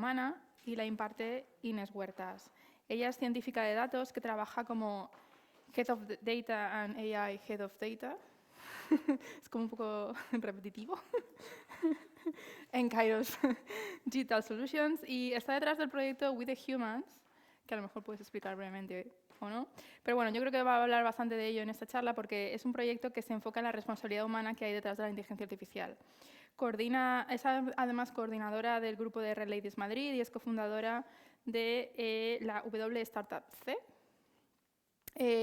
humana y la imparte Inés Huertas. Ella es científica de datos que trabaja como Head of Data and AI Head of Data. Es como un poco repetitivo. En Kairos Digital Solutions y está detrás del proyecto With the Humans, que a lo mejor puedes explicar brevemente o no. Pero bueno, yo creo que va a hablar bastante de ello en esta charla porque es un proyecto que se enfoca en la responsabilidad humana que hay detrás de la inteligencia artificial. Es además coordinadora del grupo de Red Ladies Madrid y es cofundadora de la W Startup C.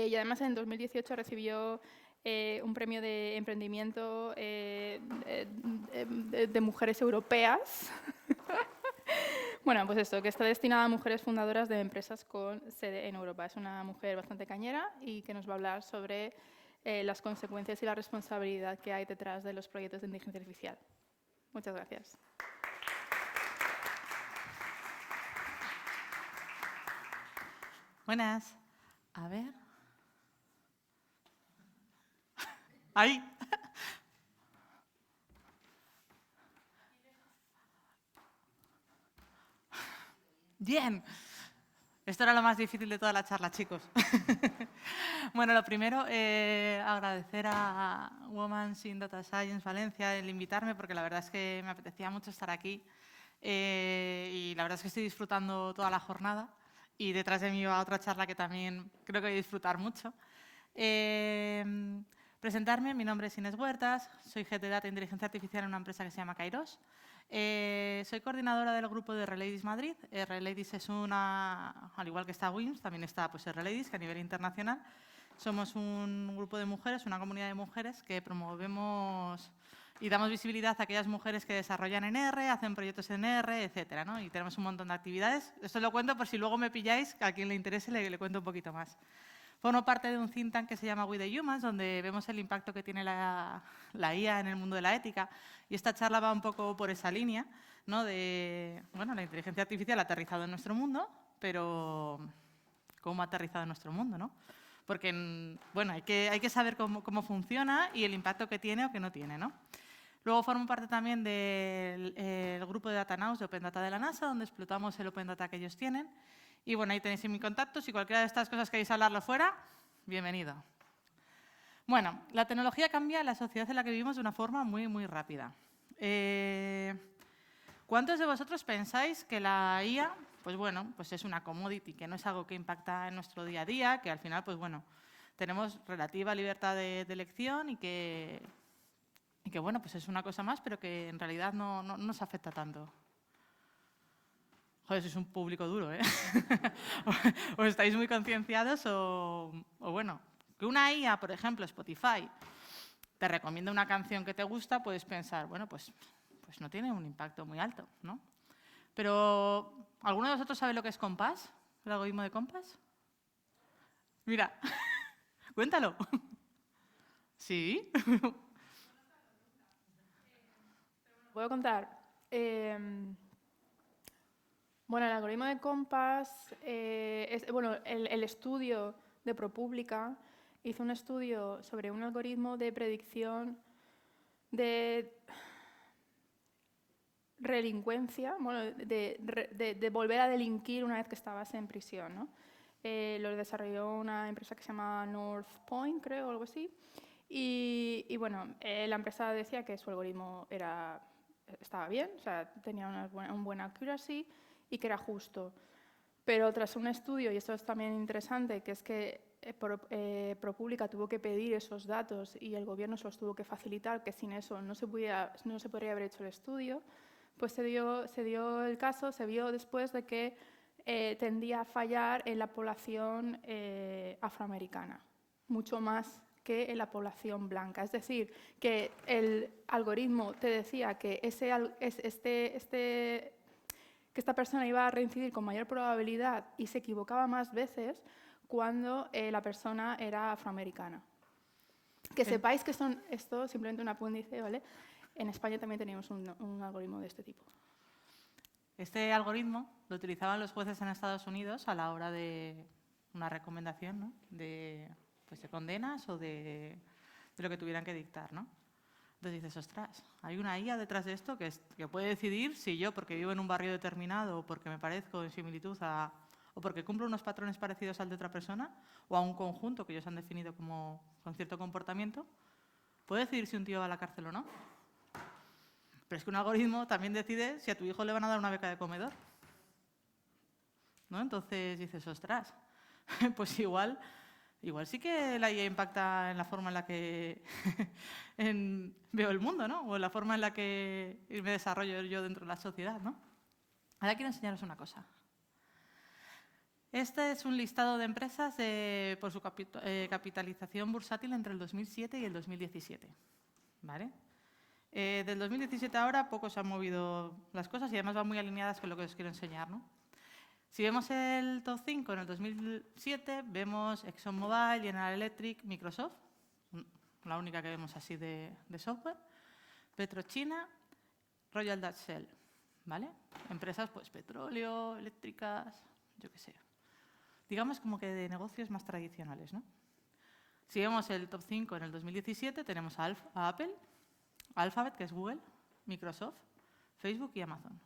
Y además en 2018 recibió un premio de emprendimiento de mujeres europeas. Bueno, pues esto, que está destinada a mujeres fundadoras de empresas con sede en Europa. Es una mujer bastante cañera y que nos va a hablar sobre las consecuencias y la responsabilidad que hay detrás de los proyectos de inteligencia artificial. Muchas gracias. Buenas. A ver. Ahí. Bien. Esto era lo más difícil de toda la charla, chicos. Bueno, lo primero, agradecer a Women in Data Science Valencia el invitarme, porque la verdad es que me apetecía mucho estar aquí. Y la verdad es que estoy disfrutando toda la jornada. Y detrás de mí va otra charla que también creo que voy a disfrutar mucho. Presentarme, mi nombre es Inés Huertas, soy Head de Data e Inteligencia Artificial en una empresa que se llama Kairos. Soy coordinadora del grupo de RLadies Madrid. RLadies es una, al igual que está WIMS, también está pues, RLadies, que a nivel internacional. Somos un grupo de mujeres, una comunidad de mujeres que promovemos y damos visibilidad a aquellas mujeres que desarrollan en R, hacen proyectos en R, etcétera, ¿no? Y tenemos un montón de actividades. Esto lo cuento por si luego me pilláis, que a quien le interese le cuento un poquito más. Formo parte de un think tank que se llama We the Humans, donde vemos el impacto que tiene la IA en el mundo de la ética. Y esta charla va un poco por esa línea, ¿no? De, bueno, la inteligencia artificial ha aterrizado en nuestro mundo, pero ¿cómo ha aterrizado en nuestro mundo, no? Porque, bueno, hay que saber cómo funciona y el impacto que tiene o que no tiene, ¿no? Luego formo parte también del grupo de Data Now, de Open Data de la NASA, donde explotamos el Open Data que ellos tienen. Y bueno, ahí tenéis mi contacto. Si cualquiera de estas cosas queréis hablarlo fuera, bienvenido. Bueno, la tecnología cambia la sociedad en la que vivimos de una forma muy, muy rápida. ¿Cuántos de vosotros pensáis que la IA, pues bueno, pues es una commodity, que no es algo que impacta en nuestro día a día, que al final, pues bueno, tenemos relativa libertad de elección y que bueno, pues es una cosa más, pero que en realidad no nos afecta tanto? Joder, sois un público duro, ¿eh? O estáis muy concienciados o bueno, que una IA, por ejemplo, Spotify, te recomienda una canción que te gusta, puedes pensar, bueno, pues no tiene un impacto muy alto, ¿no? Pero, ¿alguno de vosotros sabe lo que es Compass? ¿El algoritmo de Compass? Mira, cuéntalo. ¿Sí? ¿Puedo contar? Bueno, el algoritmo de Compass, bueno, el estudio de ProPublica hizo un estudio sobre un algoritmo de predicción de relincuencia, bueno, de volver a delinquir una vez que estabas en prisión, ¿no? Lo desarrolló una empresa que se llama North Point, creo, o algo así. Y bueno, la empresa decía que su algoritmo estaba bien, o sea, tenía un buen accuracy y que era justo. Pero tras un estudio, y esto es también interesante, que es que ProPublica tuvo que pedir esos datos y el gobierno se los tuvo que facilitar, que sin eso no se podría haber hecho el estudio, pues se dio el caso, se vio después de que tendía a fallar en la población afroamericana, mucho más que en la población blanca. Es decir, que el algoritmo te decía que que esta persona iba a reincidir con mayor probabilidad y se equivocaba más veces cuando la persona era afroamericana. Que sepáis que esto simplemente un apéndice, ¿vale? En España también teníamos un algoritmo de este tipo. Este algoritmo lo utilizaban los jueces en Estados Unidos a la hora de una recomendación, ¿no? de condenas o de lo que tuvieran que dictar, ¿no? Entonces dices, ostras, hay una IA detrás de esto que puede decidir si yo, porque vivo en un barrio determinado o porque me parezco en similitud o porque cumplo unos patrones parecidos al de otra persona o a un conjunto que ellos han definido como con cierto comportamiento, puede decidir si un tío va a la cárcel o no. Pero es que un algoritmo también decide si a tu hijo le van a dar una beca de comedor, ¿no? Entonces dices, ostras, pues igual sí que la IA impacta en la forma en la que veo el mundo, ¿no? O en la forma en la que me desarrollo yo dentro de la sociedad, ¿no? Ahora quiero enseñaros una cosa. Este es un listado de empresas por su capitalización bursátil entre el 2007 y el 2017, ¿vale? Del 2017 a ahora poco se han movido las cosas y además van muy alineadas con lo que os quiero enseñar, ¿no? Si vemos el top 5 en el 2007, vemos ExxonMobil, General Electric, Microsoft, la única que vemos así de software, PetroChina, Royal Dutch Shell, ¿vale? Empresas, pues, petróleo, eléctricas, yo qué sé. Digamos como que de negocios más tradicionales, ¿no? Si vemos el top 5 en el 2017, tenemos a Apple, Alphabet, que es Google, Microsoft, Facebook y Amazon.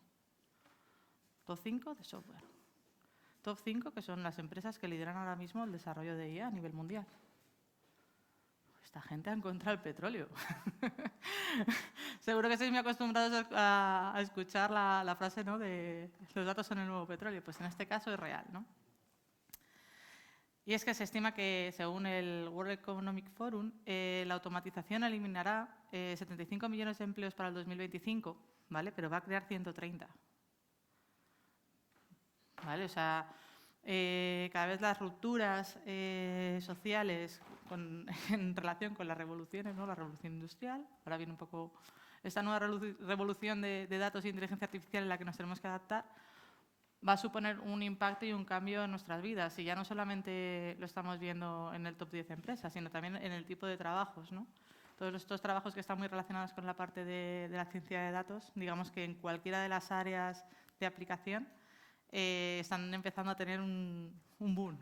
Top 5 de software. Top 5 que son las empresas que lideran ahora mismo el desarrollo de IA a nivel mundial. Esta gente ha encontrado el petróleo. Seguro que estáis muy acostumbrados a escuchar la frase, ¿no?, de los datos son el nuevo petróleo. Pues en este caso es real, ¿no? Y es que se estima que, según el World Economic Forum, la automatización eliminará 75 millones de empleos para el 2025, ¿vale? Pero va a crear 130. ¿Vale? O sea, cada vez las rupturas sociales en relación con las revoluciones, ¿no? La revolución industrial, ahora viene un poco esta nueva revolución de datos e inteligencia artificial en la que nos tenemos que adaptar, va a suponer un impacto y un cambio en nuestras vidas. Y ya no solamente lo estamos viendo en el top 10 de empresas, sino también en el tipo de trabajos, ¿no? Todos estos trabajos que están muy relacionados con la parte de la ciencia de datos, digamos que en cualquiera de las áreas de aplicación, están empezando a tener un boom.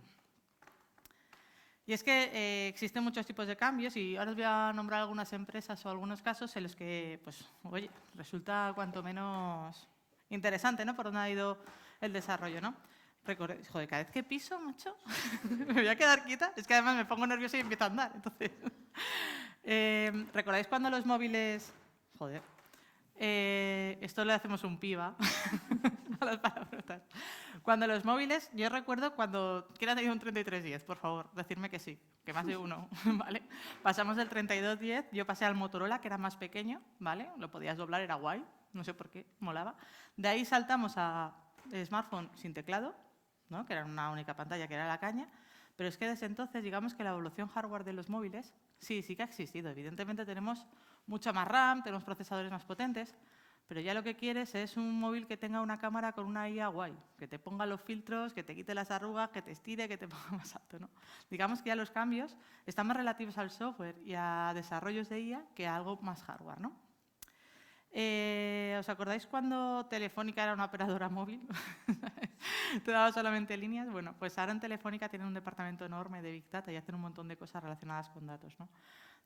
Y es que existen muchos tipos de cambios y ahora os voy a nombrar algunas empresas o algunos casos en los que, pues, oye, resulta cuanto menos interesante, ¿no?, por dónde ha ido el desarrollo, ¿no? Joder, cada vez que piso, macho, me voy a quedar quieta. Es que además me pongo nerviosa y empiezo a andar. Entonces, ¿recordáis cuando los móviles... Joder. Esto le hacemos un piba a las palabrotas. Cuando los móviles, yo recuerdo cuando... ¿Quién ha tenido un 3310? Por favor, decirme que sí, que más de uno, ¿vale? Pasamos del 3210, yo pasé al Motorola, que era más pequeño, ¿vale? Lo podías doblar, era guay, no sé por qué, molaba. De ahí saltamos a smartphone sin teclado, ¿no?, que era una única pantalla, que era la caña, pero es que desde entonces, digamos que la evolución hardware de los móviles sí que ha existido. Evidentemente tenemos mucha más RAM, tenemos procesadores más potentes, pero ya lo que quieres es un móvil que tenga una cámara con una IA guay, que te ponga los filtros, que te quite las arrugas, que te estire, que te ponga más alto, ¿no? Digamos que ya los cambios están más relativos al software y a desarrollos de IA que a algo más hardware, ¿no? ¿Os acordáis cuando Telefónica era una operadora móvil? Te daba solamente líneas. Bueno, pues ahora en Telefónica tienen un departamento enorme de Big Data y hacen un montón de cosas relacionadas con datos, ¿no?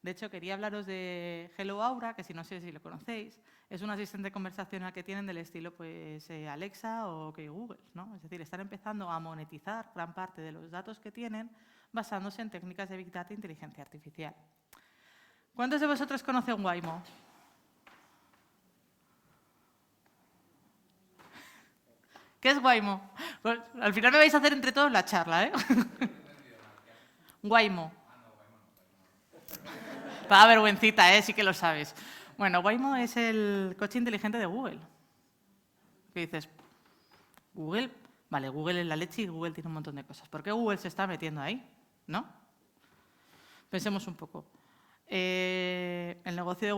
De hecho, quería hablaros de Hello Aura, que si no sé si lo conocéis, es un asistente conversacional que tienen del estilo, pues, Alexa o que Google, ¿no? Es decir, están empezando a monetizar gran parte de los datos que tienen basándose en técnicas de Big Data e inteligencia artificial. ¿Cuántos de vosotros conocen Waymo? ¿Qué es Waymo? Pues, al final me vais a hacer entre todos la charla, ¿eh? Waymo. Toda vergüencita, ¿eh? Sí que lo sabes. Bueno, Waymo es el coche inteligente de Google. ¿Qué dices? ¿Google? Vale, Google es la leche y Google tiene un montón de cosas. ¿Por qué Google se está metiendo ahí? ¿No? Pensemos un poco. El negocio de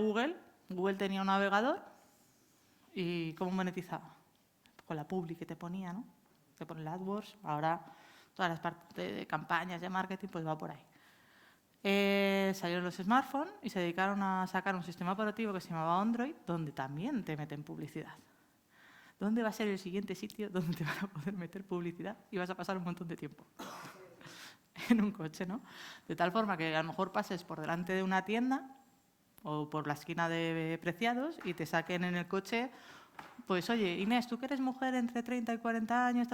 Google tenía un navegador y ¿cómo monetizaba? Con la publi que te ponía, ¿no? Te pone el AdWords, ahora todas las partes de campañas de marketing, pues va por ahí. Salieron los smartphones y se dedicaron a sacar un sistema operativo que se llamaba Android, donde también te meten publicidad. ¿Dónde va a ser el siguiente sitio donde te van a poder meter publicidad? Y vas a pasar un montón de tiempo en un coche, ¿no? De tal forma que a lo mejor pases por delante de una tienda o por la esquina de Preciados y te saquen en el coche, pues oye, Inés, tú que eres mujer entre 30 y 40 años,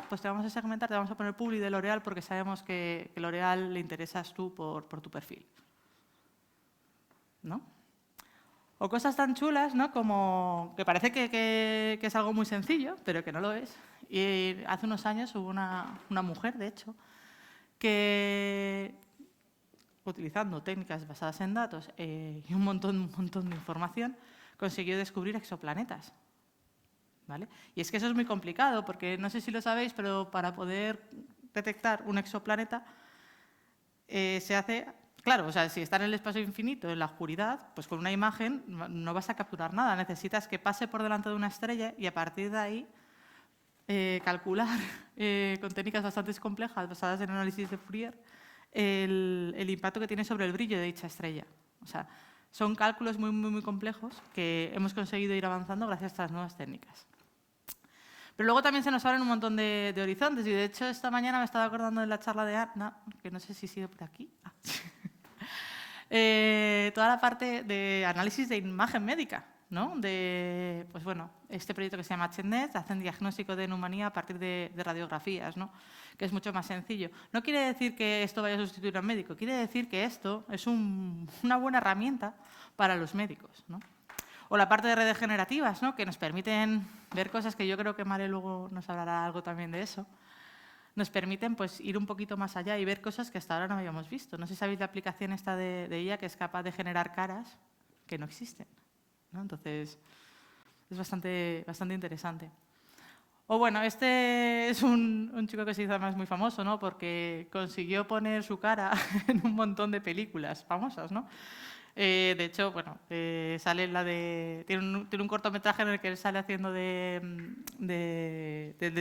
pues te vamos a segmentar, te vamos a poner publi de L'Oréal porque sabemos que L'Oréal le interesas tú por tu perfil, ¿no? O cosas tan chulas, ¿no? Como que parece que es algo muy sencillo, pero que no lo es. Y hace unos años hubo una mujer, de hecho, que utilizando técnicas basadas en datos y un montón de información, consiguió descubrir exoplanetas. ¿Vale? Y es que eso es muy complicado, porque no sé si lo sabéis, pero para poder detectar un exoplaneta se hace... Claro, o sea, si está en el espacio infinito, en la oscuridad, pues con una imagen no vas a capturar nada. Necesitas que pase por delante de una estrella y a partir de ahí calcular con técnicas bastante complejas basadas en análisis de Fourier el impacto que tiene sobre el brillo de dicha estrella. O sea, son cálculos muy complejos que hemos conseguido ir avanzando gracias a estas nuevas técnicas. Pero luego también se nos abren un montón de horizontes y de hecho esta mañana me estaba acordando de la charla de Ana, que no sé si sigue por aquí. Toda la parte de análisis de imagen médica, ¿no? De, pues bueno, este proyecto que se llama CHENET, hacen diagnóstico de neumonía a partir de radiografías, ¿no? Que es mucho más sencillo. No quiere decir que esto vaya a sustituir a un médico, quiere decir que esto es una buena herramienta para los médicos, ¿no? O la parte de redes generativas, ¿no? Que nos permiten ver cosas que yo creo que Mare luego nos hablará algo también de eso. Nos permiten pues, ir un poquito más allá y ver cosas que hasta ahora no habíamos visto. No sé si sabéis la aplicación esta de ella que es capaz de generar caras que no existen, ¿no? Entonces, es bastante interesante. O bueno, este es un chico que se hizo además muy famoso, ¿no? Porque consiguió poner su cara en un montón de películas famosas, ¿no? De hecho, bueno, sale la de... Tiene un cortometraje en el que él sale haciendo de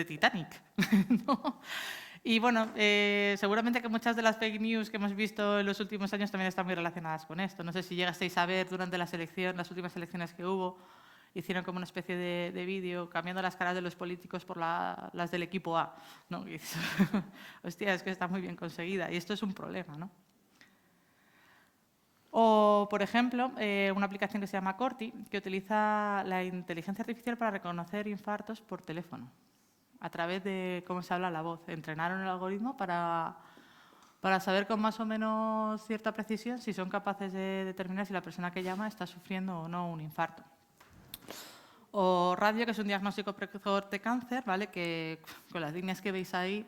Titanic, ¿no? Y bueno, seguramente que muchas de las fake news que hemos visto en los últimos años también están muy relacionadas con esto. No sé si llegasteis a ver durante las últimas elecciones que hubo, hicieron como una especie de vídeo cambiando las caras de los políticos por las del equipo A, ¿no? Y dices, hostia, es que está muy bien conseguida y esto es un problema, ¿no? O, por ejemplo, una aplicación que se llama Corti, que utiliza la inteligencia artificial para reconocer infartos por teléfono, a través de cómo se habla la voz. Entrenaron el algoritmo para saber con más o menos cierta precisión si son capaces de determinar si la persona que llama está sufriendo o no un infarto. O radio, que es un diagnóstico precoz de cáncer, ¿vale? Que con las líneas que veis ahí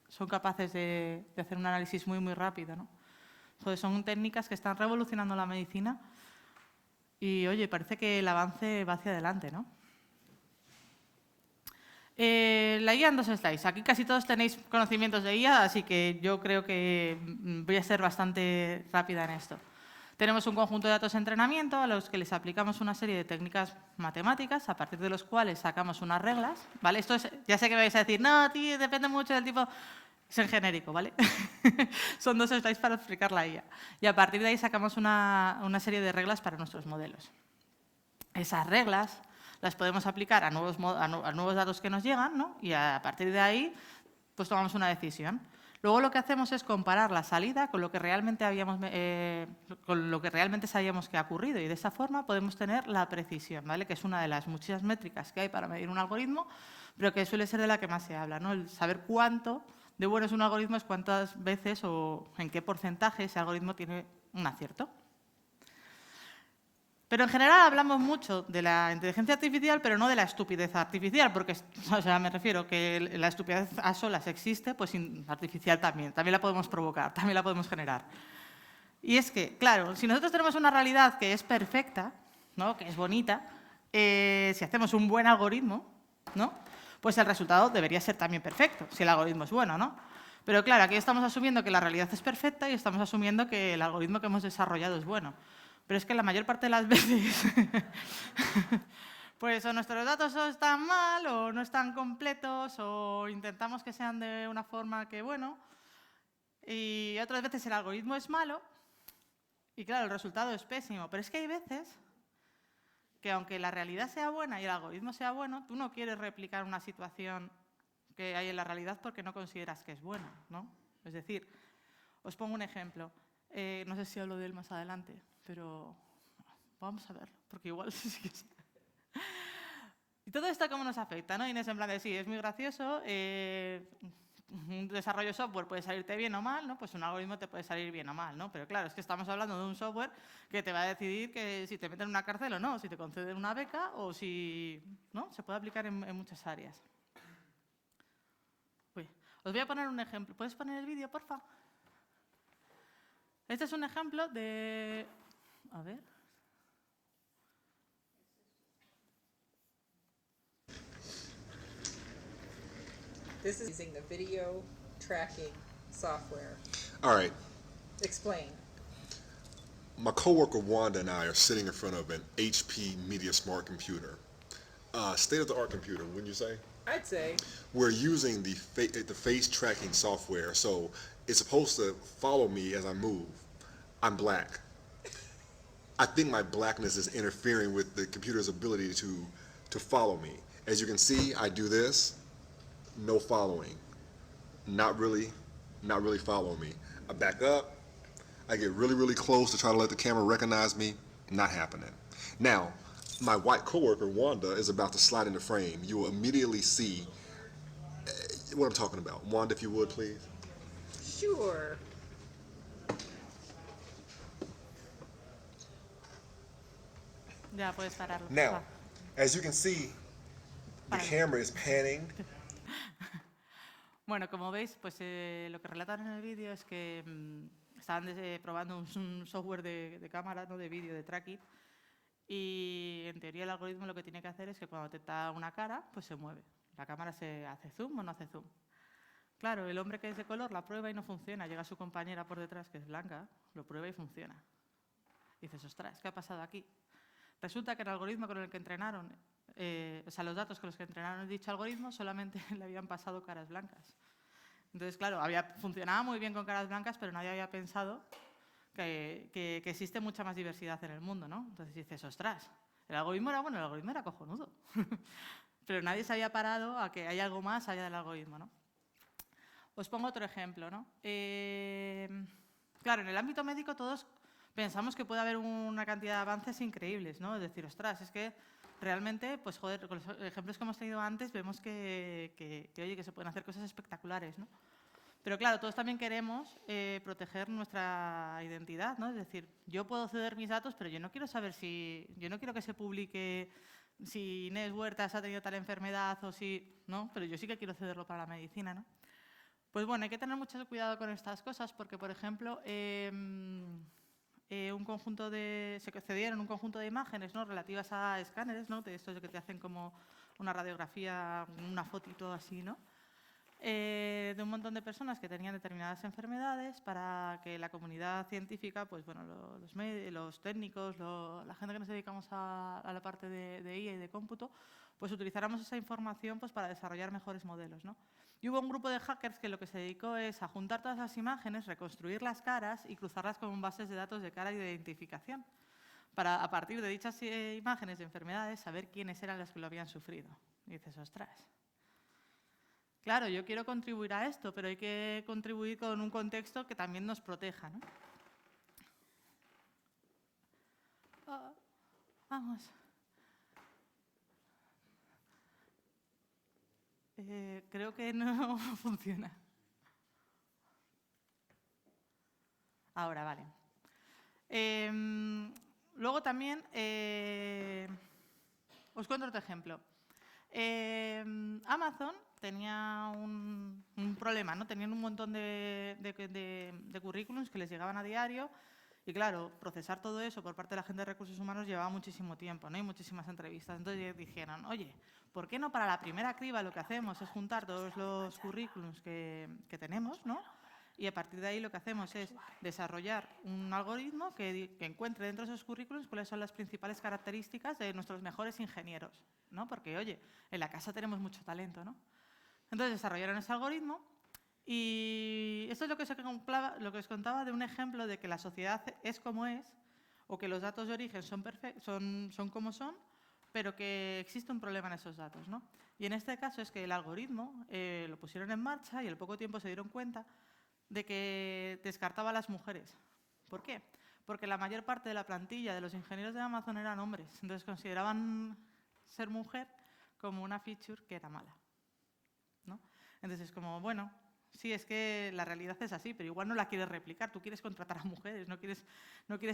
son capaces de hacer un análisis muy rápido, ¿no? Entonces, son técnicas que están revolucionando la medicina y, oye, parece que el avance va hacia adelante, ¿no? La IA en 2 slides. Aquí casi todos tenéis conocimientos de IA, así que yo creo que voy a ser bastante rápida en esto. Tenemos un conjunto de datos de entrenamiento a los que les aplicamos una serie de técnicas matemáticas, a partir de los cuales sacamos unas reglas, ¿vale? Esto es, ya sé que vais a decir, no, tío, depende mucho del tipo... Es en genérico, ¿vale? Son 2 slides para explicar la IA. Y a partir de ahí sacamos una serie de reglas para nuestros modelos. Esas reglas las podemos aplicar a nuevos datos que nos llegan, ¿no? Y a partir de ahí pues tomamos una decisión. Luego lo que hacemos es comparar la salida con lo que realmente sabíamos que ha ocurrido y de esa forma podemos tener la precisión, ¿vale? Que es una de las muchas métricas que hay para medir un algoritmo, pero que suele ser de la que más se habla, ¿no? El saber cuánto de bueno es un algoritmo es cuántas veces o en qué porcentaje ese algoritmo tiene un acierto. Pero en general hablamos mucho de la inteligencia artificial, pero no de la estupidez artificial, porque, o sea, me refiero que la estupidez a solas existe, pues artificial también la podemos provocar, también la podemos generar. Y es que, claro, si nosotros tenemos una realidad que es perfecta, ¿no? Que es bonita, si hacemos un buen algoritmo, ¿no? Pues el resultado debería ser también perfecto, si el algoritmo es bueno, ¿no? Pero claro, aquí estamos asumiendo que la realidad es perfecta y estamos asumiendo que el algoritmo que hemos desarrollado es bueno. Pero es que la mayor parte de las veces, pues o nuestros datos están mal o no están completos o intentamos que sean de una forma que, bueno, y otras veces el algoritmo es malo y, claro, el resultado es pésimo. Pero es que hay veces que aunque la realidad sea buena y el algoritmo sea bueno, tú no quieres replicar una situación que hay en la realidad porque no consideras que es buena, ¿no? Es decir, os pongo un ejemplo. No sé si hablo de él más adelante, pero vamos a verlo, porque igual sí que es... Y todo esto, ¿cómo nos afecta? ¿No? Inés, en plan de, sí, es muy gracioso, un desarrollo de software puede salirte bien o mal, ¿no? Pues un algoritmo te puede salir bien o mal, ¿no? Pero claro, es que estamos hablando de un software que te va a decidir que si te meten en una cárcel o no, si te conceden una beca o si, ¿no? Se puede aplicar en muchas áreas. Uy, os voy a poner un ejemplo. ¿Puedes poner el vídeo, porfa? Este es un ejemplo de... A ver... This is using the video tracking software. All right. Explain. My coworker Wanda and I are sitting in front of an HP Media Smart computer. State-of-the-art computer, wouldn't you say? I'd say. We're using the face tracking software, so it's supposed to follow me as I move. I'm black. I think my blackness is interfering with the computer's ability to follow me. As you can see, I do this, no following. Not really following me. I back up, I get really, really close to try to let the camera recognize me, not happening. Now, my white coworker, Wanda, is about to slide into frame. You will immediately see what I'm talking about. Wanda, if you would, please. Sure. Ya, puedes pararlo. Now, as you can see, the camera is panning. Bueno, como veis, pues lo que relatan en el vídeo es que estaban probando un software de cámara, ¿no? De vídeo, de tracking, y en teoría el algoritmo lo que tiene que hacer es que cuando detecta una cara, pues se mueve. La cámara se hace zoom o no hace zoom. Claro, el hombre que es de color la prueba y no funciona. Llega su compañera por detrás, que es blanca, lo prueba y funciona. Y dices, ostras, ¿qué ha pasado aquí? Resulta que el algoritmo con el que entrenaron, o sea, los datos con los que entrenaron dicho algoritmo solamente le habían pasado caras blancas. Entonces, claro, funcionaba muy bien con caras blancas, pero nadie había pensado que existe mucha más diversidad en el mundo, ¿no? Entonces dices, ostras, el algoritmo era bueno, el algoritmo era cojonudo. Pero nadie se había parado a que hay algo más allá del algoritmo, ¿no? Os pongo otro ejemplo, ¿no? Claro, en el ámbito médico todos pensamos que puede haber una cantidad de avances increíbles, ¿no? Es decir, ostras, es que realmente, pues joder, con los ejemplos que hemos tenido antes vemos que se pueden hacer cosas espectaculares, ¿no? Pero claro, todos también queremos proteger nuestra identidad, ¿no? Es decir, yo puedo ceder mis datos, pero yo no quiero saber yo no quiero que se publique si Inés Huertas ha tenido tal enfermedad o si, ¿no? Pero yo sí que quiero cederlo para la medicina, ¿no? Pues bueno, hay que tener mucho cuidado con estas cosas porque, por ejemplo, se cedieron un conjunto de imágenes, ¿no? Relativas a escáneres, ¿no? De estos que te hacen como una radiografía, una fotito así, ¿no? De un montón de personas que tenían determinadas enfermedades para que la comunidad científica, pues bueno, los técnicos, la gente que nos dedicamos a la parte de IA y de cómputo, pues utilizáramos esa información pues para desarrollar mejores modelos, ¿no? Y hubo un grupo de hackers que lo que se dedicó es a juntar todas las imágenes, reconstruir las caras y cruzarlas con bases de datos de cara y de identificación, para a partir de dichas imágenes de enfermedades saber quiénes eran las que lo habían sufrido. Y dices, ostras. Claro, yo quiero contribuir a esto, pero hay que contribuir con un contexto que también nos proteja, ¿no? Vamos. Creo que no funciona. Ahora, vale. Luego también os cuento otro ejemplo. Amazon tenía un problema, ¿no? Tenían un montón de currículums que les llegaban a diario y, claro, procesar todo eso por parte de la gente de recursos humanos llevaba muchísimo tiempo, ¿no? Y muchísimas entrevistas. Entonces dijeron, oye, ¿por qué no para la primera criba lo que hacemos es juntar todos los currículums que tenemos, ¿no? Y a partir de ahí lo que hacemos es desarrollar un algoritmo que encuentre dentro de esos currículums cuáles son las principales características de nuestros mejores ingenieros, ¿no? Porque, oye, en la casa tenemos mucho talento, ¿no? Entonces desarrollaron ese algoritmo y esto es lo que os contaba de un ejemplo de que la sociedad es como es o que los datos de origen son como son, pero que existe un problema en esos datos, ¿no? Y en este caso es que el algoritmo lo pusieron en marcha y al poco tiempo se dieron cuenta de que descartaba a las mujeres. ¿Por qué? porque la mayor parte de la plantilla de los ingenieros de Amazon eran hombres. Entonces consideraban ser mujer como una feature que era mala, ¿no? Entonces es como, bueno, sí, es que la realidad es así, pero igual no la quieres replicar. Tú quieres contratar a mujeres, no quieres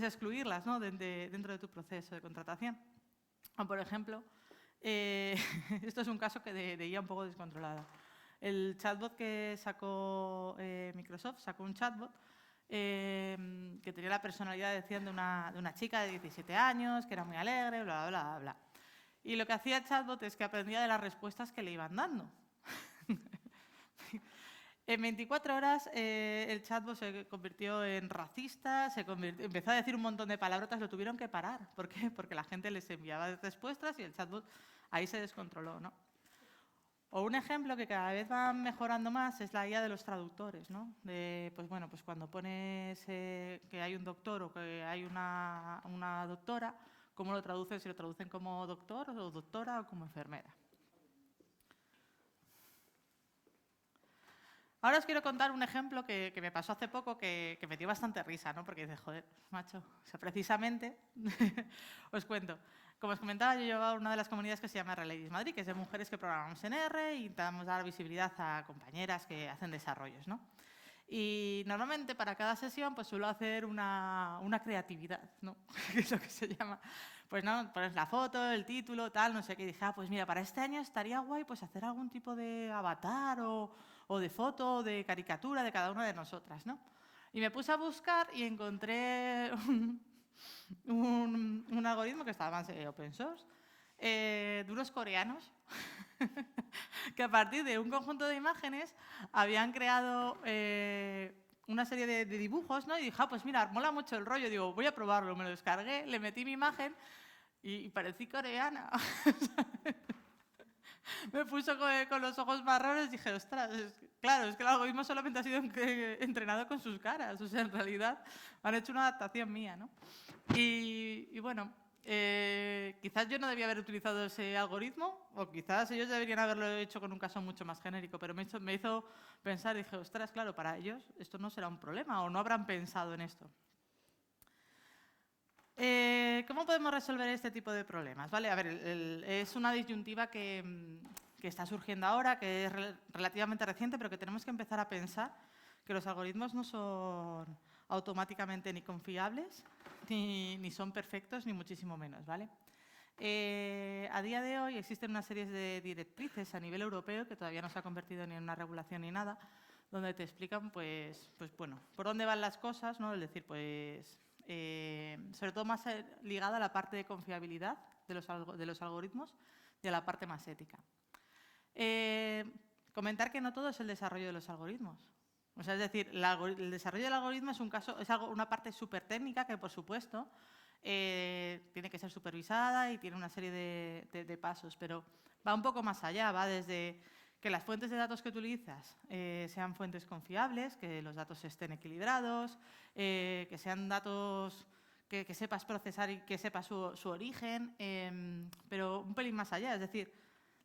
excluirlas, ¿no? Dentro de tu proceso de contratación. O, por ejemplo, esto es un caso que de IA un poco descontrolada. El chatbot que sacó Microsoft, sacó un chatbot que tenía la personalidad, decían, de una chica de 17 años, que era muy alegre, bla, bla, bla, bla. Y lo que hacía el chatbot es que aprendía de las respuestas que le iban dando. En 24 horas el chatbot se convirtió en racista, empezó a decir un montón de palabrotas, lo tuvieron que parar. ¿Por qué? Porque la gente les enviaba respuestas y el chatbot ahí se descontroló, ¿no? O un ejemplo que cada vez va mejorando más es la IA de los traductores, ¿no? Pues bueno, pues cuando pones que hay un doctor o que hay una doctora, ¿cómo lo traducen? Si lo traducen como doctor o doctora o como enfermera. Ahora os quiero contar un ejemplo que me pasó hace poco que me dio bastante risa, ¿no? Porque dices, joder, macho, o sea, precisamente, os cuento. Como os comentaba, yo llevaba una de las comunidades que se llama RLadies Madrid, que es de mujeres que programamos en R y intentamos dar visibilidad a compañeras que hacen desarrollos, ¿no? Y normalmente para cada sesión pues suelo hacer una creatividad, ¿no? Que es lo que se llama. Pues no, pones la foto, el título, tal, no sé qué. Y dije, pues mira, para este año estaría guay pues hacer algún tipo de avatar o de foto o de caricatura de cada una de nosotras, ¿no? Y me puse a buscar y encontré un algoritmo que estaba más open source, de unos coreanos que a partir de un conjunto de imágenes habían creado una serie de dibujos, ¿no? Y dije, pues mira, mola mucho el rollo. Digo, voy a probarlo. Me lo descargué, le metí mi imagen y parecí coreana. Me puso con los ojos marrones y dije, ostras, claro, es que el algoritmo solamente ha sido entrenado con sus caras. O sea, en realidad han hecho una adaptación mía, ¿no? Y bueno, quizás yo no debía haber utilizado ese algoritmo o quizás ellos deberían haberlo hecho con un caso mucho más genérico, pero me hizo pensar y dije, ostras, claro, para ellos esto no será un problema o no habrán pensado en esto. ¿Cómo podemos resolver este tipo de problemas? ¿Vale? A ver, es una disyuntiva que está surgiendo ahora, que es relativamente reciente, pero que tenemos que empezar a pensar que los algoritmos no son automáticamente ni confiables, ni son perfectos, ni muchísimo menos, ¿vale? A día de hoy existen una serie de directrices a nivel europeo que todavía no se ha convertido ni en una regulación ni nada, donde te explican, pues bueno, por dónde van las cosas, ¿no? Es decir, pues sobre todo más ligada a la parte de confiabilidad de los algoritmos y a la parte más ética. Comentar que no todo es el desarrollo de los algoritmos. O sea, es decir, el desarrollo del algoritmo es una parte súper técnica que, por supuesto, tiene que ser supervisada y tiene una serie de pasos, pero va un poco más allá, va desde que las fuentes de datos que utilizas sean fuentes confiables, que los datos estén equilibrados, que sean datos que sepas procesar y que sepas su origen, pero un pelín más allá, es decir,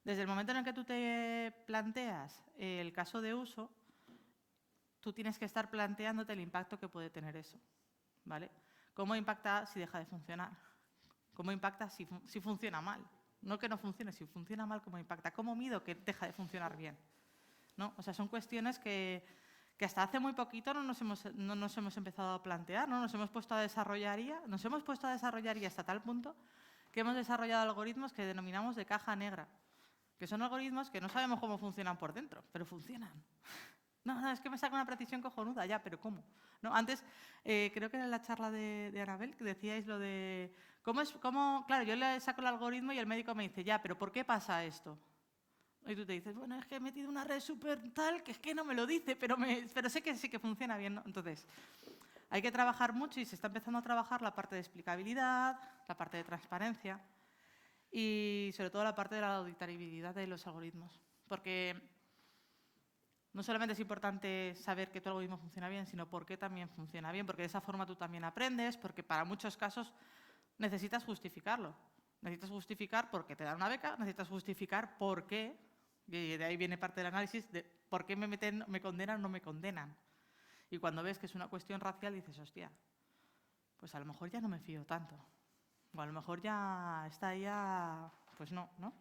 desde el momento en el que tú te planteas el caso de uso, tú tienes que estar planteándote el impacto que puede tener eso, ¿vale? ¿Cómo impacta si deja de funcionar? ¿Cómo impacta si funciona mal? No que no funcione, si funciona mal, ¿cómo impacta? ¿Cómo mido que deja de funcionar bien? ¿No? O sea, son cuestiones que hasta hace muy poquito no nos hemos empezado a plantear, ¿no? Nos hemos puesto a desarrollar IA hasta tal punto que hemos desarrollado algoritmos que denominamos de caja negra, que son algoritmos que no sabemos cómo funcionan por dentro, pero funcionan. No, es que me saca una precisión cojonuda, ya, pero ¿cómo? ¿No? Antes, creo que era en la charla de Anabel, que decíais lo de claro, yo le saco el algoritmo y el médico me dice, ya, pero ¿por qué pasa esto? Y tú te dices, bueno, es que he metido una red súper tal, que es que no me lo dice, pero sé que sí que funciona bien, ¿no? Entonces, hay que trabajar mucho y se está empezando a trabajar la parte de explicabilidad, la parte de transparencia y sobre todo la parte de la auditabilidad de los algoritmos. Porque no solamente es importante saber que tu algoritmo funciona bien, sino por qué también funciona bien, porque de esa forma tú también aprendes, porque para muchos casos necesitas justificarlo. Necesitas justificar por qué te dan una beca, necesitas justificar por qué, y de ahí viene parte del análisis, de por qué me condenan o no me condenan. Y cuando ves que es una cuestión racial, dices, hostia, pues a lo mejor ya no me fío tanto. O a lo mejor ya esta IA, pues no, ¿no?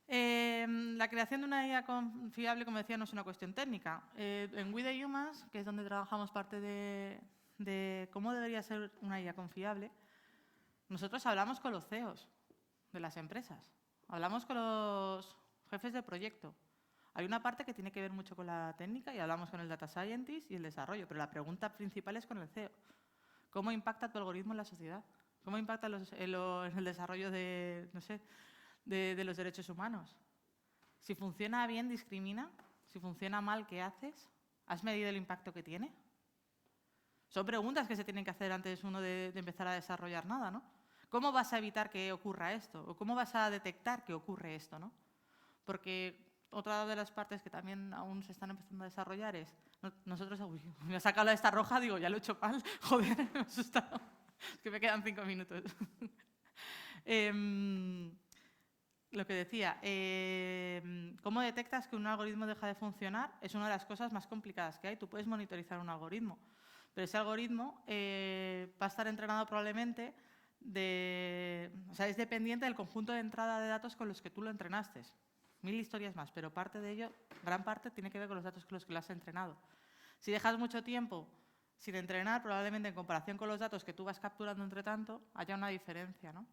La creación de una IA confiable, como decía, no es una cuestión técnica. En We the Humans, que es donde trabajamos parte de cómo debería ser una IA confiable, nosotros hablamos con los CEOs de las empresas, hablamos con los jefes de proyecto. Hay una parte que tiene que ver mucho con la técnica y hablamos con el data scientist y el desarrollo, pero la pregunta principal es con el CEO. ¿Cómo impacta tu algoritmo en la sociedad? ¿Cómo impacta en el desarrollo de, no sé, de los derechos humanos? Si funciona bien, discrimina. Si funciona mal, ¿qué haces? ¿Has medido el impacto que tiene? Son preguntas que se tienen que hacer antes uno de empezar a desarrollar nada, ¿no? ¿Cómo vas a evitar que ocurra esto? ¿O cómo vas a detectar que ocurre esto, ¿no? Porque otra de las partes que también aún se están empezando a desarrollar es, nosotros, uy, me ha sacado la esta roja, digo, ya lo he hecho mal, joder, me he asustado, es que me quedan 5 minutos. Lo que decía, ¿cómo detectas que un algoritmo deja de funcionar? Es una de las cosas más complicadas que hay. Tú puedes monitorizar un algoritmo, pero ese algoritmo va a estar entrenado probablemente o sea, es dependiente del conjunto de entrada de datos con los que tú lo entrenaste. 1000 historias más, pero parte de ello, gran parte, tiene que ver con los datos con los que lo has entrenado. Si dejas mucho tiempo sin entrenar, probablemente en comparación con los datos que tú vas capturando entre tanto, haya una diferencia, ¿no?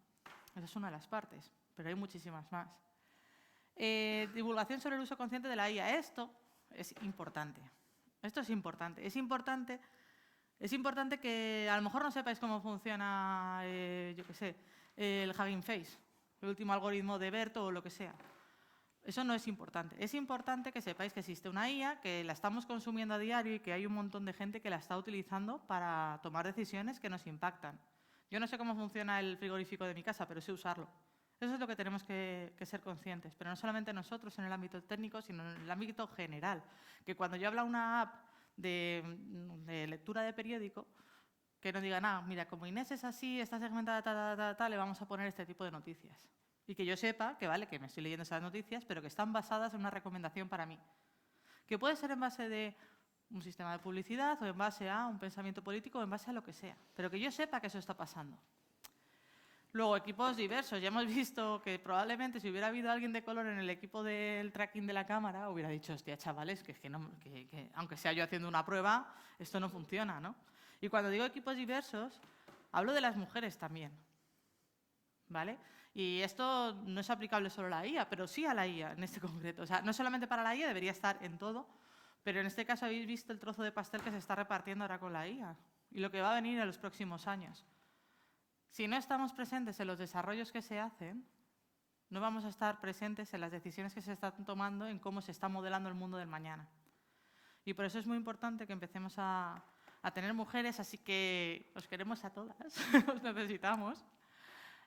Esa es una de las partes, pero hay muchísimas más. Divulgación sobre el uso consciente de la IA. Esto es importante. Esto es importante. Es importante que a lo mejor no sepáis cómo funciona, yo qué sé, el Hugging Face, el último algoritmo de Berto o lo que sea. Eso no es importante. Es importante que sepáis que existe una IA, que la estamos consumiendo a diario y que hay un montón de gente que la está utilizando para tomar decisiones que nos impactan. Yo no sé cómo funciona el frigorífico de mi casa, pero sé usarlo. Eso es lo que tenemos que ser conscientes, pero no solamente nosotros en el ámbito técnico, sino en el ámbito general. Que cuando yo hablo a una app de lectura de periódico, que no diga, nada, mira, como Inés es así, está segmentada, le vamos a poner este tipo de noticias. Y que yo sepa que, vale, que me estoy leyendo esas noticias, pero que están basadas en una recomendación para mí. Que puede ser en base de un sistema de publicidad o en base a un pensamiento político o en base a lo que sea. Pero que yo sepa que eso está pasando. Luego, equipos diversos. Ya hemos visto que probablemente si hubiera habido alguien de color en el equipo del tracking de la cámara, hubiera dicho, hostia, chavales, que aunque sea yo haciendo una prueba, esto no funciona, ¿no? Y cuando digo equipos diversos, hablo de las mujeres también, ¿vale? Y esto no es aplicable solo a la IA, pero sí a la IA en este concreto. O sea, no solamente para la IA, debería estar en todo, pero en este caso habéis visto el trozo de pastel que se está repartiendo ahora con la IA y lo que va a venir en los próximos años. Si no estamos presentes en los desarrollos que se hacen, no vamos a estar presentes en las decisiones que se están tomando, en cómo se está modelando el mundo del mañana. Y por eso es muy importante que empecemos a tener mujeres, así que os queremos a todas, os necesitamos.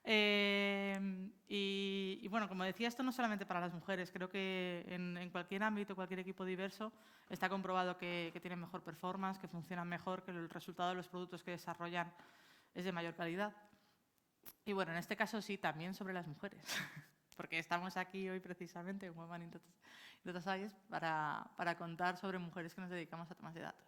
Y bueno, como decía, esto no solamente para las mujeres, creo que en cualquier ámbito, cualquier equipo diverso, está comprobado que tienen mejor performance, que funcionan mejor, que el resultado de los productos que desarrollan es de mayor calidad. Y bueno, en este caso sí, también sobre las mujeres, porque estamos aquí hoy precisamente en Women in Data Science para contar sobre mujeres que nos dedicamos a temas de datos.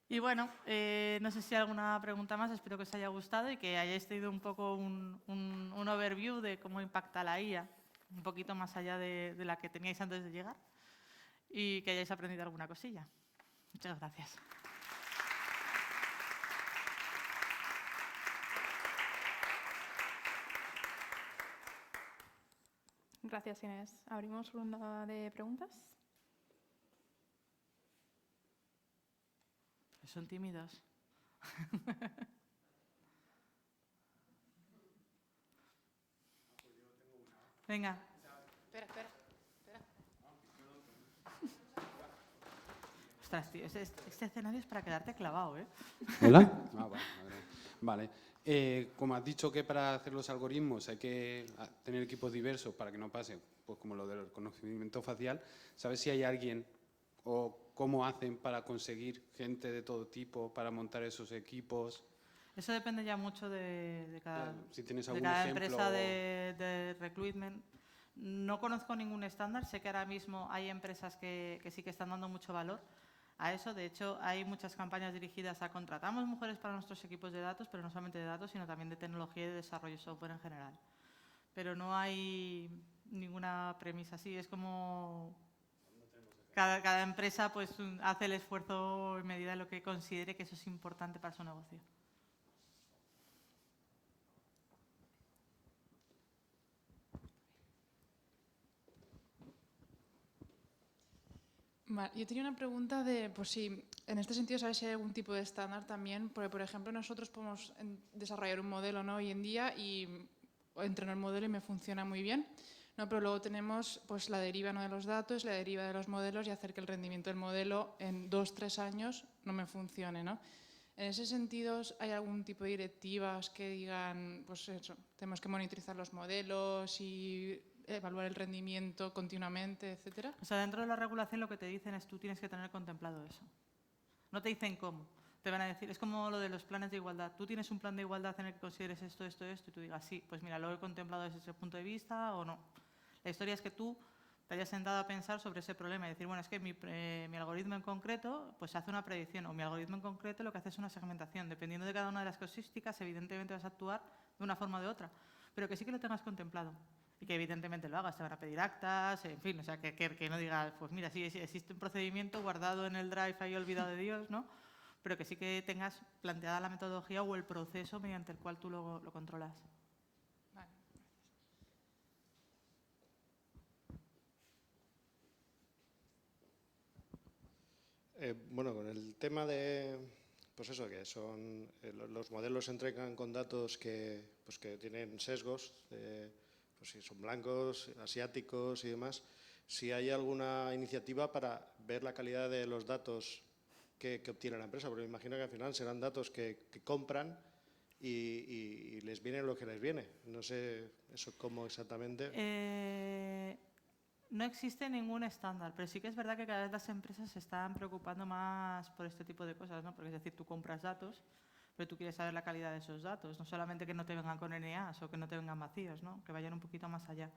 Y bueno, no sé si hay alguna pregunta más, espero que os haya gustado y que hayáis tenido un poco un overview de cómo impacta la IA, un poquito más allá de la que teníais antes de llegar y que hayáis aprendido alguna cosilla. Muchas gracias. Gracias, Inés. Abrimos ronda de preguntas. Son tímidos. Venga. Espera. Ostras, tío, este escenario es para quedarte clavado, ¿eh? ¿Hola? Vale. Como has dicho que para hacer los algoritmos hay que tener equipos diversos para que no pase, pues como lo del reconocimiento facial, ¿sabes si hay alguien o cómo hacen para conseguir gente de todo tipo para montar esos equipos? Eso depende ya mucho de cada, Si tienes de algún cada ejemplo. empresa de recruitment. No conozco ningún estándar, sé que ahora mismo hay empresas que sí que están dando mucho valor a eso. De hecho, hay muchas campañas dirigidas a contratamos mujeres para nuestros equipos de datos, pero no solamente de datos, sino también de tecnología y de desarrollo de software en general. Pero no hay ninguna premisa así. Es como cada empresa pues hace el esfuerzo en medida de lo que considere que eso es importante para su negocio. Vale, yo tenía una pregunta de, pues si en este sentido sabes si hay algún tipo de estándar también, porque por ejemplo nosotros podemos desarrollar un modelo, ¿no?, hoy en día y entrenar el modelo y me funciona muy bien, ¿no? Pero luego tenemos pues la deriva, ¿no?, de los datos, la deriva de los modelos y hacer que el rendimiento del modelo en 2-3 años no me funcione, ¿no? En ese sentido, ¿hay algún tipo de directivas que digan, pues eso, tenemos que monitorizar los modelos y evaluar el rendimiento continuamente, etcétera? O sea, dentro de la regulación lo que te dicen es tú tienes que tener contemplado eso. No te dicen cómo. Te van a decir, es como lo de los planes de igualdad. Tú tienes un plan de igualdad en el que consideres esto, esto, esto, y tú digas, sí, pues mira, lo he contemplado desde ese punto de vista o no. La historia es que tú te hayas sentado a pensar sobre ese problema y decir, bueno, es que mi algoritmo en concreto pues hace una predicción, o mi algoritmo en concreto lo que hace es una segmentación. Dependiendo de cada una de las casuísticas, evidentemente vas a actuar de una forma o de otra, pero que sí que lo tengas contemplado. Y que evidentemente lo hagas, te van a pedir actas, en fin, o sea, que no digas, pues mira, sí, existe un procedimiento guardado en el Drive ahí olvidado de Dios, ¿no? Pero que sí que tengas planteada la metodología o el proceso mediante el cual tú lo controlas. Vale. Bueno, con el tema de, pues eso, que son los modelos se entregan con datos que tienen sesgos, pues si son blancos, asiáticos y demás, si hay alguna iniciativa para ver la calidad de los datos que obtiene la empresa, porque me imagino que al final serán datos que compran y les viene lo que les viene. No sé eso cómo exactamente. No existe ningún estándar, pero sí que es verdad que cada vez las empresas se están preocupando más por este tipo de cosas, ¿no? Porque es decir, tú compras datos, pero tú quieres saber la calidad de esos datos, no solamente que no te vengan con NAs o que no te vengan vacíos, ¿no? Que vayan un poquito más allá.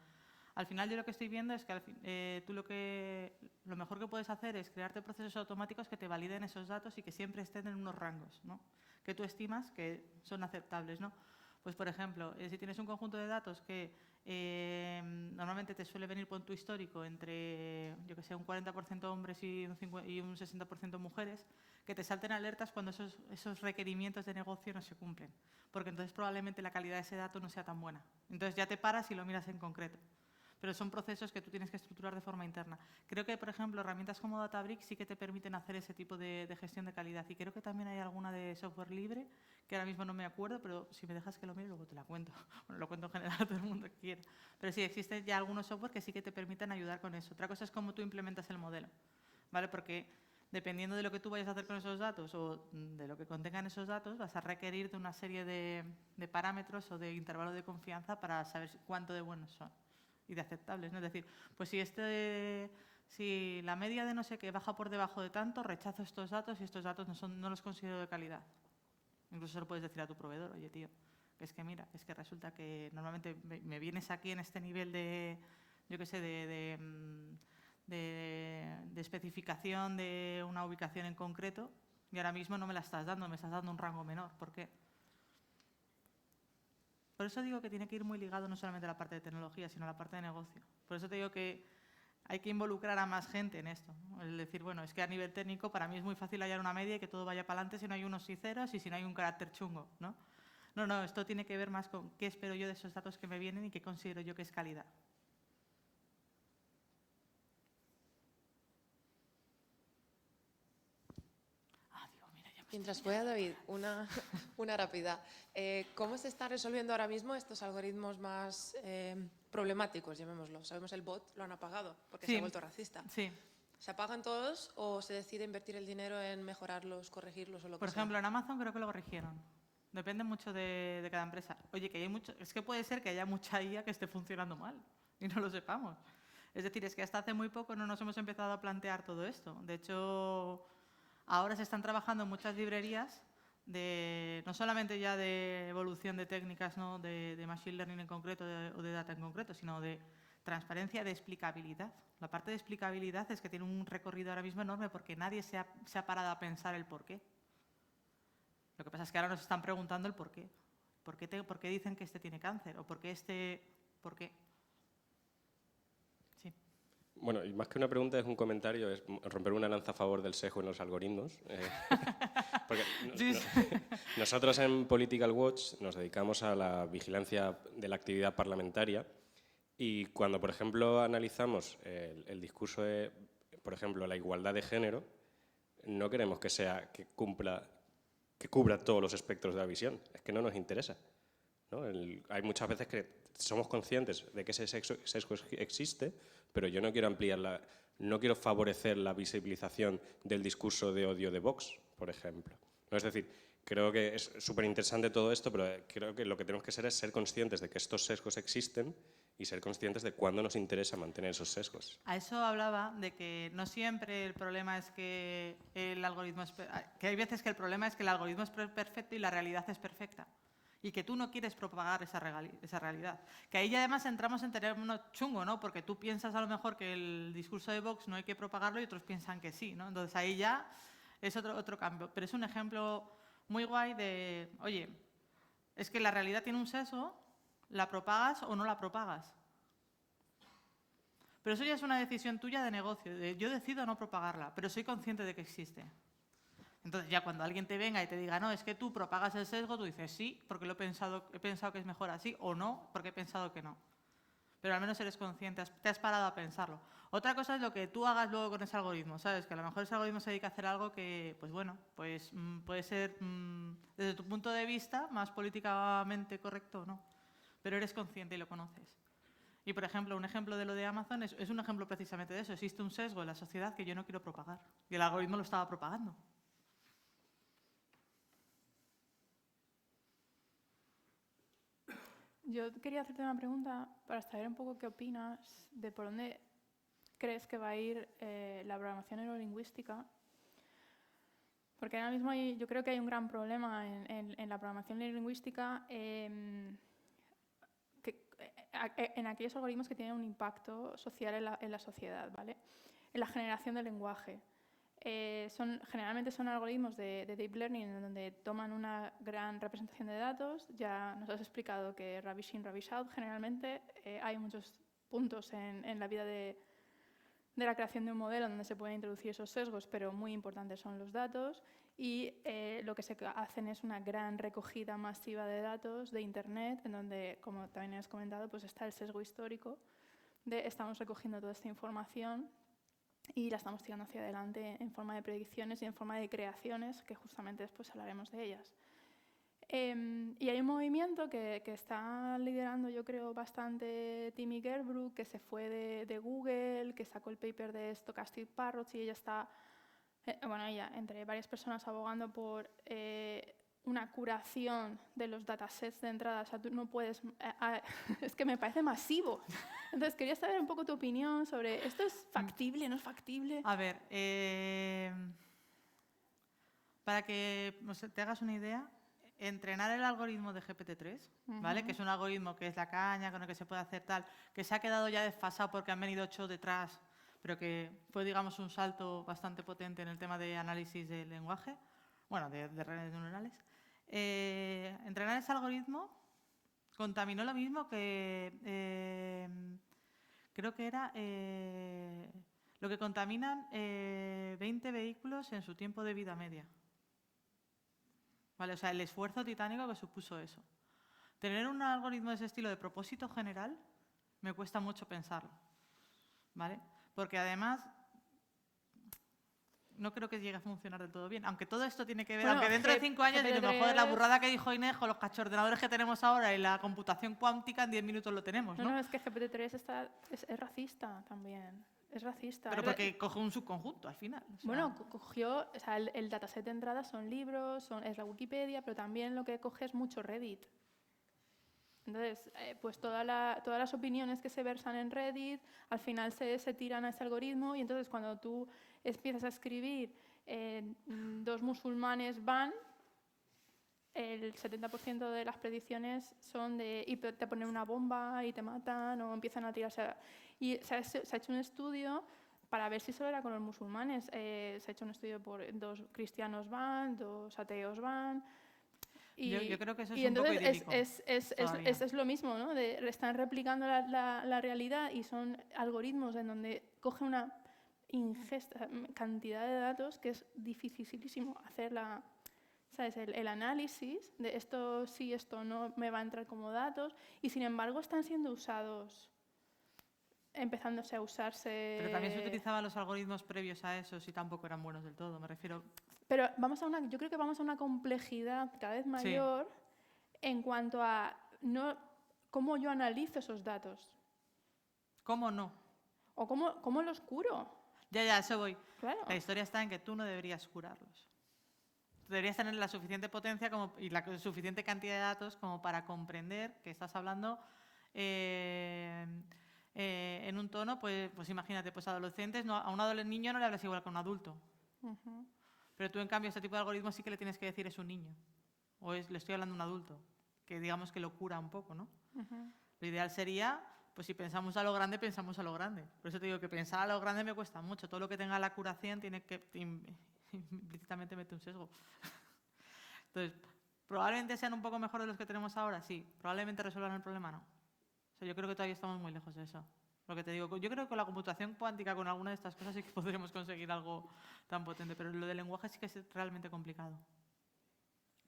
Al final yo lo que estoy viendo es que tú lo mejor que puedes hacer es crearte procesos automáticos que te validen esos datos y que siempre estén en unos rangos, ¿no?, que tú estimas que son aceptables, ¿no? Pues, por ejemplo, si tienes un conjunto de datos que normalmente te suele venir por tu histórico entre, yo que sé, un 40% hombres y un 60% mujeres, que te salten alertas cuando esos requerimientos de negocio no se cumplen, porque entonces probablemente la calidad de ese dato no sea tan buena. Entonces ya te paras y lo miras en concreto. Pero son procesos que tú tienes que estructurar de forma interna. Creo que, por ejemplo, herramientas como Databricks sí que te permiten hacer ese tipo de gestión de calidad. Y creo que también hay alguna de software libre, que ahora mismo no me acuerdo, pero si me dejas que lo mire, luego te la cuento. Bueno, lo cuento en general a todo el mundo que quiera. Pero sí, existen ya algunos software que sí que te permiten ayudar con eso. Otra cosa es cómo tú implementas el modelo, ¿vale? Porque dependiendo de lo que tú vayas a hacer con esos datos o de lo que contengan esos datos, vas a requerir de una serie de parámetros o de intervalos de confianza para saber cuánto de buenos son y de aceptables, ¿no? Es decir, pues si la media de no sé qué baja por debajo de tanto, rechazo estos datos y estos datos no los considero de calidad. Incluso se lo puedes decir a tu proveedor, oye tío, que es que mira, es que resulta que normalmente me vienes aquí en este nivel de, yo qué sé, de especificación de una ubicación en concreto y ahora mismo no me la estás dando, me estás dando un rango menor. ¿Por qué? Por eso digo que tiene que ir muy ligado no solamente a la parte de tecnología, sino a la parte de negocio. Por eso te digo que hay que involucrar a más gente en esto, ¿no? El decir, bueno, es que a nivel técnico para mí es muy fácil hallar una media y que todo vaya para adelante si no hay unos y ceros y si no hay un carácter chungo, ¿no? No, esto tiene que ver más con qué espero yo de esos datos que me vienen y qué considero yo que es calidad. Mientras pueda, David, una rápida. ¿Cómo se está resolviendo ahora mismo estos algoritmos más problemáticos, llamémoslo? Sabemos el bot lo han apagado porque se ha vuelto racista. Sí. ¿Se apagan todos o se decide invertir el dinero en mejorarlos, corregirlos o lo que sea? Por ejemplo, en Amazon creo que lo corrigieron. Depende mucho de cada empresa. Oye, que hay mucho, es que puede ser que haya mucha IA que esté funcionando mal y no lo sepamos. Es decir, es que hasta hace muy poco no nos hemos empezado a plantear todo esto. De hecho, ahora se están trabajando muchas librerías, no solamente ya de evolución de técnicas, ¿no?, de machine learning en concreto o de data en concreto, sino de transparencia, de explicabilidad. La parte de explicabilidad es que tiene un recorrido ahora mismo enorme porque nadie se ha parado a pensar el por qué. Lo que pasa es que ahora nos están preguntando el por qué. ¿Por qué dicen que este tiene cáncer? ¿O por qué este...? ¿Por qué? Sí. Bueno, y más que una pregunta es un comentario, es romper una lanza a favor del sesgo en los algoritmos. Porque nosotros en Political Watch nos dedicamos a la vigilancia de la actividad parlamentaria y cuando, por ejemplo, analizamos el discurso de, por ejemplo, la igualdad de género, no queremos que cubra todos los espectros de la visión, es que no nos interesa, ¿no? Hay muchas veces que somos conscientes de que ese sesgo existe, pero yo no quiero no quiero favorecer la visibilización del discurso de odio de Vox, por ejemplo. ¿No? Es decir, creo que es súper interesante todo esto, pero creo que lo que tenemos que ser es ser conscientes de que estos sesgos existen y ser conscientes de cuándo nos interesa mantener esos sesgos. A eso hablaba de que no siempre el problema es que el algoritmo que hay veces que el problema es que el algoritmo es perfecto y la realidad es perfecta. Y que tú no quieres propagar esa realidad. Que ahí ya además entramos en términos chungo, ¿no? Porque tú piensas a lo mejor que el discurso de Vox no hay que propagarlo y otros piensan que sí, ¿no? Entonces ahí ya es otro cambio. Pero es un ejemplo muy guay de, oye, es que la realidad tiene un sesgo, ¿la propagas o no la propagas? Pero eso ya es una decisión tuya de negocio. Yo decido no propagarla, pero soy consciente de que existe. Entonces ya cuando alguien te venga y te diga, no, es que tú propagas el sesgo, tú dices sí, porque he pensado que es mejor así, o no, porque he pensado que no. Pero al menos eres consciente, te has parado a pensarlo. Otra cosa es lo que tú hagas luego con ese algoritmo, ¿sabes? Que a lo mejor ese algoritmo se dedica a hacer algo que, pues bueno, pues puede ser desde tu punto de vista más políticamente correcto o no. Pero eres consciente y lo conoces. Y, por ejemplo, un ejemplo de lo de Amazon es un ejemplo precisamente de eso. Existe un sesgo en la sociedad que yo no quiero propagar. Y el algoritmo lo estaba propagando. Yo quería hacerte una pregunta para saber un poco qué opinas de por dónde crees que va a ir la programación neurolingüística. Porque ahora mismo yo creo que hay un gran problema en la programación neurolingüística en aquellos algoritmos que tienen un impacto social en la sociedad, ¿vale? En la generación del lenguaje. Generalmente son algoritmos de deep learning en donde toman una gran representación de datos. Ya nos has explicado que rubbish in, rubbish out. Generalmente hay muchos puntos en la vida de la creación de un modelo donde se pueden introducir esos sesgos, pero muy importantes son los datos. Y lo que se hacen es una gran recogida masiva de datos de Internet, en donde, como también has comentado, pues está el sesgo histórico de estamos recogiendo toda esta información y la estamos tirando hacia adelante en forma de predicciones y en forma de creaciones, que justamente después hablaremos de ellas. Y hay un movimiento que está liderando, yo creo, bastante Timmy Gerbrook, que se fue de Google, que sacó el paper de Stochastic Parrots y ella está, ella, entre varias personas, abogando por una curación de los datasets de entrada. O sea, tú no puedes... es que me parece masivo. Entonces, quería saber un poco tu opinión sobre esto. ¿Es factible, no es factible? A ver, para que te hagas una idea, entrenar el algoritmo de GPT-3, ¿vale? Que es un algoritmo que es la caña, con el que se puede hacer tal, que se ha quedado ya desfasado porque han venido 8 detrás, pero que fue, digamos, un salto bastante potente en el tema de análisis del lenguaje, bueno, de redes neuronales. Entrenar ese algoritmo contaminó lo mismo que creo que era lo que contaminan 20 vehículos en su tiempo de vida media. Vale, o sea, el esfuerzo titánico que supuso eso. Tener un algoritmo de ese estilo de propósito general me cuesta mucho pensarlo, ¿vale? Porque además no creo que llegue a funcionar del todo bien. Aunque todo esto tiene que ver, aunque dentro de 5 años diremos, joder, la burrada que dijo Inés con los cachordenadores que tenemos ahora y la computación cuántica en 10 minutos lo tenemos, ¿no? No, es que GPT-3 es racista también. Es racista. Pero porque coge un subconjunto al final. O sea. Bueno, cogió, o sea, el dataset de entrada son libros, es la Wikipedia, pero también lo que coge es mucho Reddit. Entonces, pues todas las opiniones que se versan en Reddit, al final se tiran a ese algoritmo y entonces cuando tú empiezas a escribir 2 musulmanes van, el 70% de las predicciones son de y te ponen una bomba y te matan o empiezan a tirarse. Y se ha hecho un estudio para ver si solo era con los musulmanes. Se ha hecho un estudio por 2 cristianos van, 2 ateos van. Y, yo creo que eso es y un poco entonces idílico. es lo mismo, ¿no? Están replicando la realidad y son algoritmos en donde coge una ingesta, cantidad de datos que es dificilísimo hacer ¿sabes? El análisis de esto sí, esto no me va a entrar como datos y sin embargo están siendo usados, empezándose a usarse. Pero también se utilizaban los algoritmos previos a eso y tampoco eran buenos del todo, me refiero. Pero yo creo que vamos a una complejidad cada vez mayor en cuanto a cómo yo analizo esos datos. ¿Cómo no? O cómo los curo. Ya, eso voy. Claro. La historia está en que tú no deberías curarlos. Deberías tener la suficiente potencia y la suficiente cantidad de datos como para comprender que estás hablando en un tono, pues imagínate, pues adolescentes, a un niño no le hablas igual que a un adulto. Uh-huh. Pero tú, en cambio, a este tipo de algoritmos sí que le tienes que decir es un niño. O le estoy hablando a un adulto, que digamos que lo cura un poco, ¿no? Uh-huh. Lo ideal sería, pues si pensamos a lo grande, pensamos a lo grande. Por eso te digo que pensar a lo grande me cuesta mucho. Todo lo que tenga la curación tiene que implícitamente mete un sesgo. Entonces, ¿probablemente sean un poco mejores de los que tenemos ahora? Sí. ¿Probablemente resuelvan el problema? No. O sea, yo creo que todavía estamos muy lejos de eso. Lo que te digo, yo creo que con la computación cuántica, con alguna de estas cosas, sí que podremos conseguir algo tan potente, pero lo del lenguaje sí que es realmente complicado.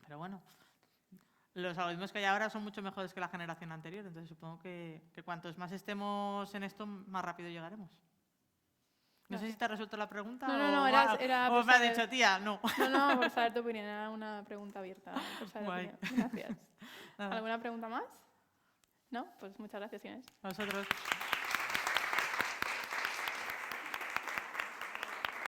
Pero bueno, los algoritmos que hay ahora son mucho mejores que la generación anterior, entonces supongo que cuantos más estemos en esto, más rápido llegaremos. No sé si te ha resuelto la pregunta No, o me has dicho, tía, no. No, por saber tu opinión, era una pregunta abierta. Por saber tu opinión. Gracias. ¿Alguna pregunta más? ¿No? Pues muchas gracias, Inés. A vosotros.